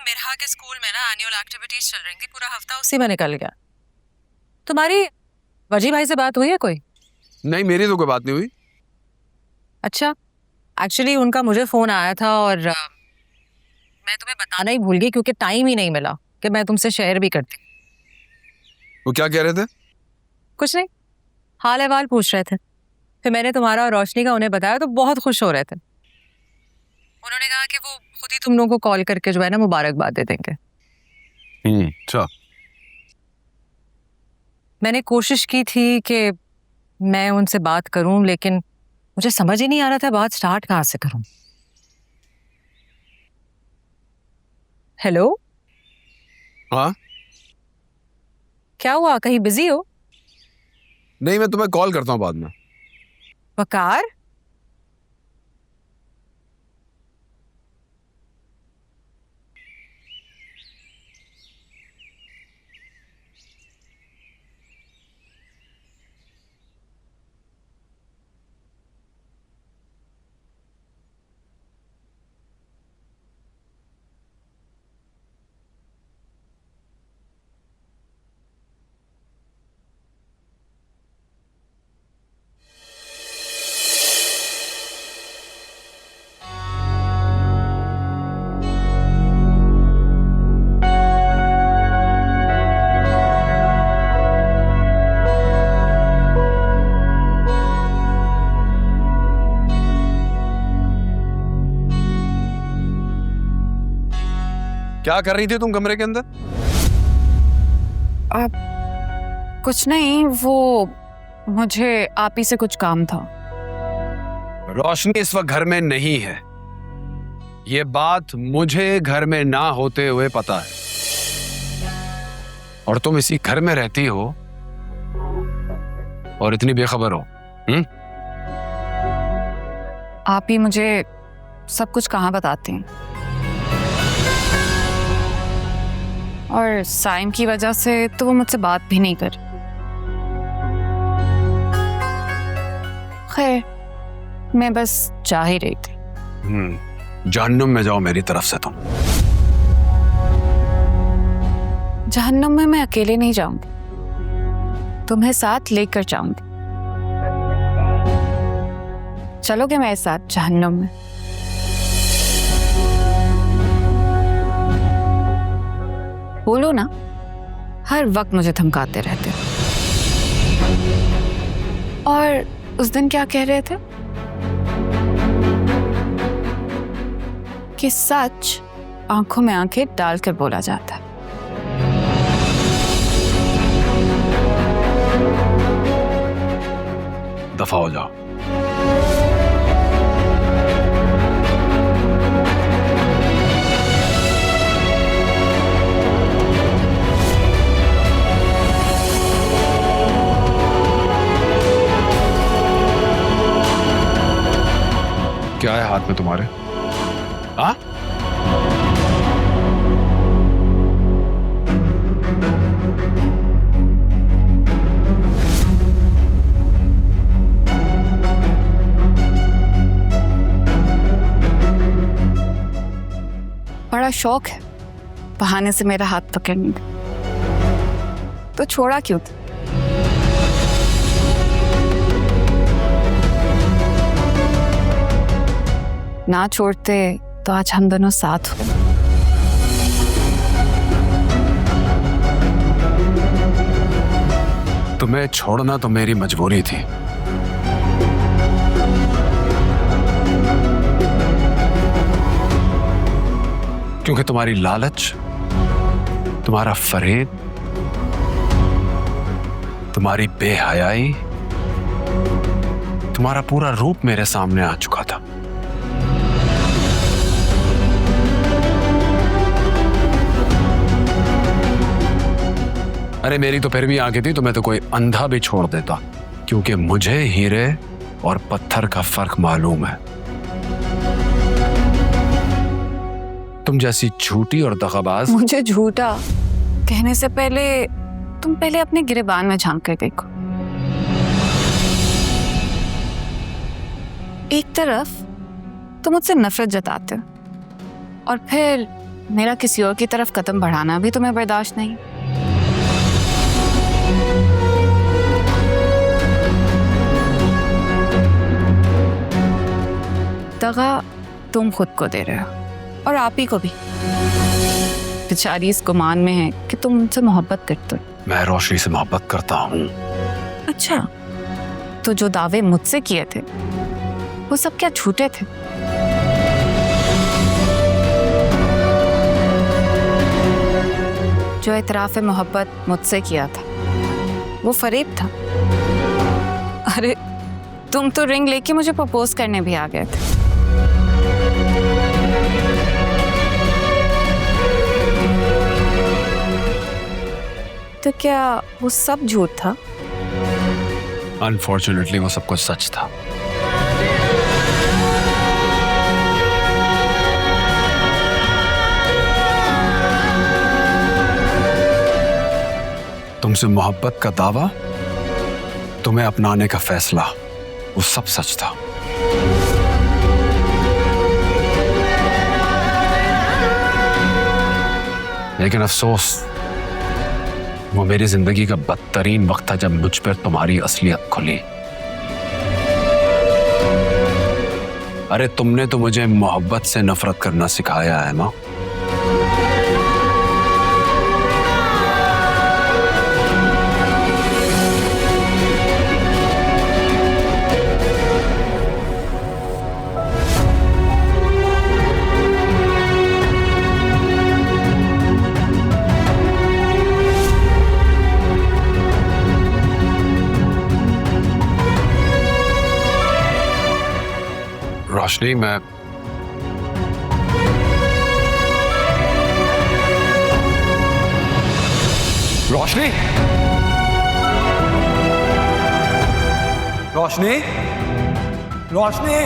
मिरहा के स्कूल में ना एनुअल एक्टिविटीज चल रही थी, पूरा हफ्ता उसी में निकल गया। तुम्हारी वजी भाई से बात हुई है कोई? नहीं, मेरी तो कोई बात नहीं हुई। अच्छा, एक्चुअली उनका मुझे फोन आया था और मैं तुम्हें बताना ही भूल गई क्योंकि टाइम ही नहीं मिला कि मैं तुमसे शेयर भी करती। वो क्या कह रहे थे? कुछ नहीं, हाल अहवाल पूछ रहे थे। फिर मैंने तुम्हारा और रोशनी का उन्हें बताया तो बहुत खुश हो रहे थे। उन्होंने कहा कि वो खुद ही तुम लोगों को कॉल करके जो है ना मुबारकबाद दे देंगे। अच्छा। मैंने कोशिश की थी कि मैं उनसे बात करूं, लेकिन मुझे समझ ही नहीं आ रहा था बात स्टार्ट कहाँ से करूं। हेलो, हाँ, क्या हुआ? कहीं बिजी हो? नहीं, मैं तुम्हें कॉल करता हूँ बाद में। वकार, क्या कर रही थी तुम कमरे के अंदर? कुछ नहीं, वो मुझे आप ही से कुछ काम था। रोशनी इस वक्त घर में नहीं है, ये बात मुझे घर में ना होते हुए पता है। और तुम इसी घर में रहती हो और इतनी बेखबर हो। आप ही मुझे सब कुछ कहाँ बताते हैं। और साइम की वजह से तो वो मुझसे बात भी नहीं कर। खैर, मैं बस जा ही रही थी। जहन्नुम में जाओ मेरी तरफ से। तुम जहन्नुम में मैं अकेले नहीं जाऊंगी, तुम्हें साथ लेकर जाऊंगी। चलोगे मेरे साथ जहन्नुम में? बोलो ना, हर वक्त मुझे धमकाते रहते हो। और उस दिन क्या कह रहे थे कि सच आंखों में आंखें डालकर बोला जाता है। दफा हो जाओ। क्या है हाथ में तुम्हारे? हाँ? बड़ा शौक है बहाने से मेरा हाथ पकड़ने का, तो छोड़ा क्यों था? ना छोड़ते तो आज हम दोनों साथ हो। तुम्हें छोड़ना तो मेरी मजबूरी थी। क्योंकि तुम्हारी लालच, तुम्हारा फरेब, तुम्हारी बेहयाई, तुम्हारा पूरा रूप मेरे सामने आ चुका था। अरे मेरी तो फिर भी आंखें थी, तुम्हें तो कोई अंधा भी छोड़ देता, क्योंकि मुझे हीरे और पत्थर का फर्क मालूम है। तुम जैसी झूठी और दगाबाज। मुझे झूठा कहने से पहले तुम पहले अपने गिरेबान में झांक कर देखो। एक तरफ तुम मुझसे नफरत जताते हो और फिर मेरा किसी और की तरफ कदम बढ़ाना भी तुम्हें बर्दाश्त नहीं? दगा तुम खुद को दे रहे हो और आप ही को भी। बेचारी इस गुमान में है कि तुम उनसे मोहब्बत करते हो। मैं रोशनी से मोहब्बत करता हूँ। अच्छा, तो जो दावे मुझसे किए थे वो सब क्या झूठे थे? जो इतराफ़े मोहब्बत मुझसे किया था वो फरेब था। अरे तुम तो रिंग लेके मुझे प्रपोज करने भी आ गए थे। तो क्या वो सब झूठ था? अनफॉर्चुनेटली वो सब कुछ सच था। तुमसे मोहब्बत का दावा, तुम्हें अपनाने का फैसला, वो सब सच था। लेकिन अफसोस, वो मेरी जिंदगी का बदतरीन वक्त था जब मुझ पर तुम्हारी असलियत खुली। अरे तुमने तो मुझे मोहब्बत से नफरत करना सिखाया है माँ। रोशनी, मैं रोशनी रोशनी रोशनी